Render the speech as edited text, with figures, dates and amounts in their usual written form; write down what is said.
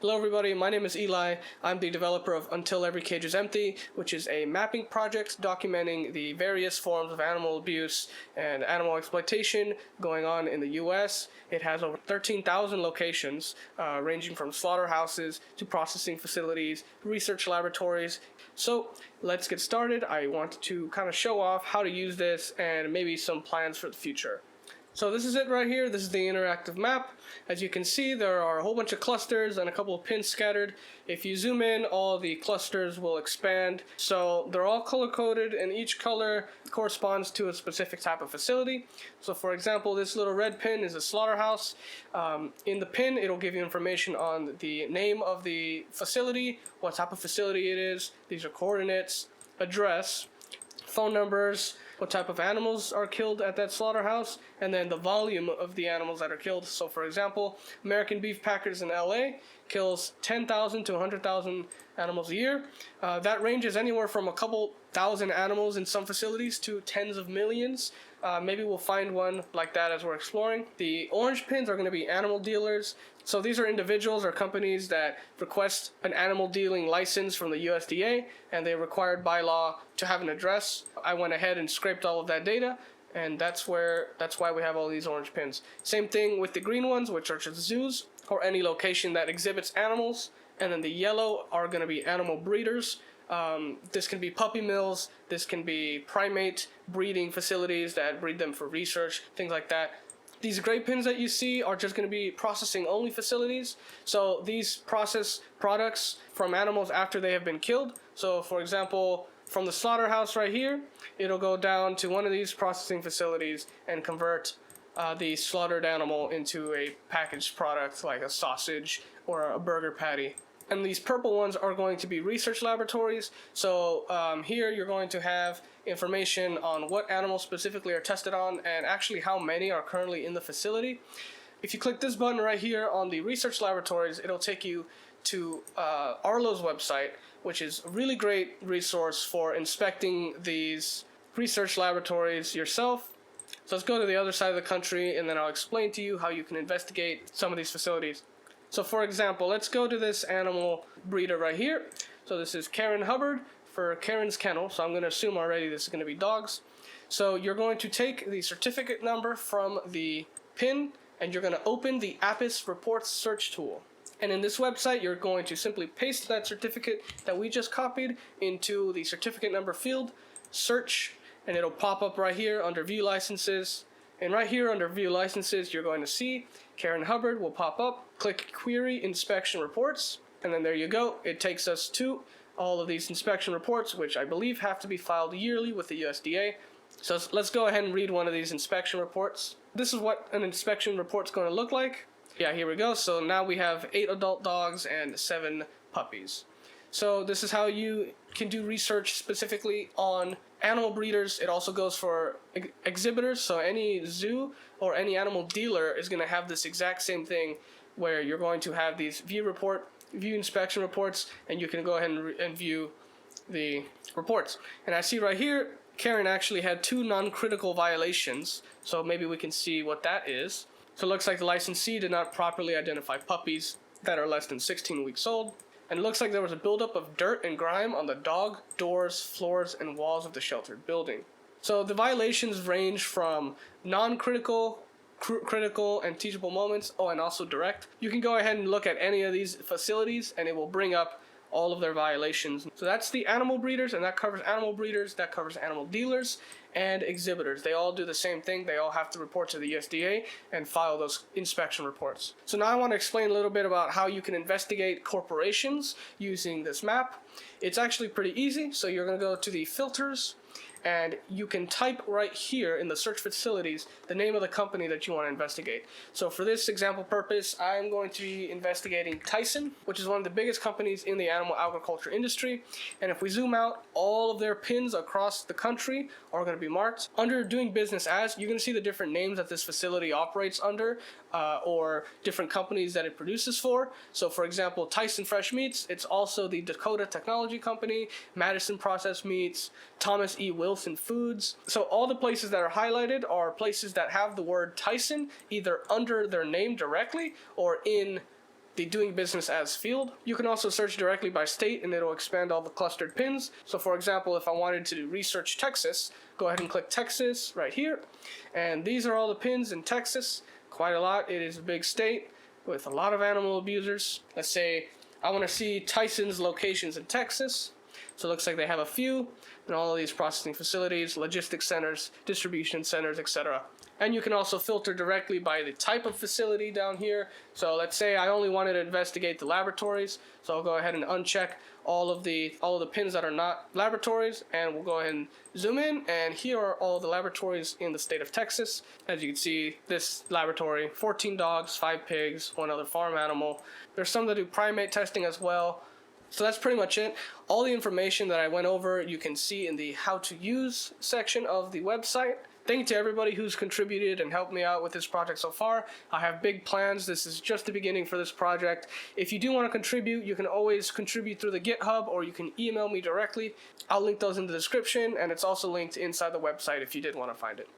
Hello everybody, my name is Eli. I'm the developer of Until Every Cage is Empty, which is a mapping project documenting the various forms of animal abuse and animal exploitation going on in the US. It has over 13,000 locations, ranging from slaughterhouses to processing facilities, research laboratories. So let's get started. I want to kind of show off how to use this and maybe some plans for the future. So this is it right here. This is the interactive map. As you can see, there are a whole bunch of clusters and a couple of pins scattered. If you zoom in, all the clusters will expand. So they're all color-coded, and each color corresponds to a specific type of facility. So for example, this little red pin is a slaughterhouse. In the pin, it'll give you information on the name of the facility, what type of facility it is. These are coordinates, address, phone numbers, what type of animals are killed at that slaughterhouse, and then the volume of the animals that are killed. So for example, American Beef Packers in LA kills 10,000 to 100,000 animals a year. That ranges anywhere from a couple thousand animals in some facilities to tens of millions. Maybe we'll find one like that as we're exploring. The orange pins are going to be animal dealers. So these are individuals or companies that request an animal dealing license from the USDA, and they're required by law to have an address. I went ahead and scraped all of that data, and that's why we have all these orange pins. Same thing with the green ones, which are just zoos or any location that exhibits animals, and then the yellow are going to be animal breeders. This can be puppy mills, this can be primate breeding facilities that breed them for research, things like that. These gray pins that you see are just going to be processing only facilities. So these process products from animals after they have been killed. So for example, from the slaughterhouse right here, it'll go down to one of these processing facilities and convert the slaughtered animal into a packaged product like a sausage or a burger patty. And these purple ones are going to be research laboratories. So here you're going to have information on what animals specifically are tested on and actually how many are currently in the facility. If you click this button right here on the research laboratories, it'll take you to Arlo's website, which is a really great resource for inspecting these research laboratories yourself. So let's go to the other side of the country, and then I'll explain to you how you can investigate some of these facilities. So for example, let's go to this animal breeder right here. So this is Karen Hubbard for Karen's Kennel. So I'm going to assume already this is going to be dogs. So you're going to take the certificate number from the pin, and you're going to open the APHIS reports search tool. And in this website, you're going to simply paste that certificate that we just copied into the certificate number field, search, and it'll pop up right here under view licenses. And right here under view licenses, you're going to see Karen Hubbard will pop up. Click query inspection reports, and then there you go. It takes us to all of these inspection reports, which I believe have to be filed yearly with the USDA. So let's go ahead and read one of these inspection reports. This is what an inspection report's going to look like. Yeah, here we go. So now we have 8 adult dogs and 7 puppies. So this is how you can do research specifically on animal breeders. It also goes for exhibitors. So any zoo or any animal dealer is going to have this exact same thing, where you're going to have these view inspection reports, and you can go ahead and view the reports. And I see right here, Karen actually had 2 non-critical violations. So maybe we can see what that is. So it looks like the licensee did not properly identify puppies that are less than 16 weeks old. And it looks like there was a buildup of dirt and grime on the dog, doors, floors, and walls of the sheltered building. So the violations range from non-critical, critical, and teachable moments, and also direct. You can go ahead and look at any of these facilities, and it will bring up all of their violations. So that's the animal breeders, and that covers animal breeders, that covers animal dealers, and exhibitors. They all do the same thing. They all have to report to the USDA and file those inspection reports. So now I want to explain a little bit about how you can investigate corporations using this map. It's actually pretty easy. So you're going to go to the filters, and you can type right here in the search facilities the name of the company that you want to investigate. So for this example purpose, I'm going to be investigating Tyson, which is one of the biggest companies in the animal agriculture industry. And if we zoom out, all of their pins across the country are going to be marked. Under doing business as, you're going to see the different names that this facility operates under, or different companies that it produces for. So for example, Tyson Fresh Meats, it's also the Dakota Technology Company, Madison Processed Meats, Thomas E. Wilson Foods. So all the places that are highlighted are places that have the word Tyson either under their name directly or in the doing business as field. You can also search directly by state and it'll expand all the clustered pins. So for example, if I wanted to research Texas, go ahead and click Texas right here. And these are all the pins in Texas. Quite a lot. It is a big state with a lot of animal abusers. Let's say I want to see Tyson's locations in Texas. So it looks like they have a few in all of these processing facilities, logistics centers, distribution centers, etc. And you can also filter directly by the type of facility down here. So let's say I only wanted to investigate the laboratories. So I'll go ahead and uncheck all of the pins that are not laboratories, and we'll go ahead and zoom in, and here are all the laboratories in the state of Texas. As you can see, this laboratory, 14 dogs, 5 pigs, 1 other farm animal. There's some that do primate testing as well. So that's pretty much it. All the information that I went over you can see in the how to use section of the website. Thank you to everybody who's contributed and helped me out with this project so far. I have big plans. This is just the beginning for this project. If you do want to contribute, you can always contribute through the GitHub, or you can email me directly. I'll link those in the description, and it's also linked inside the website if you did want to find it.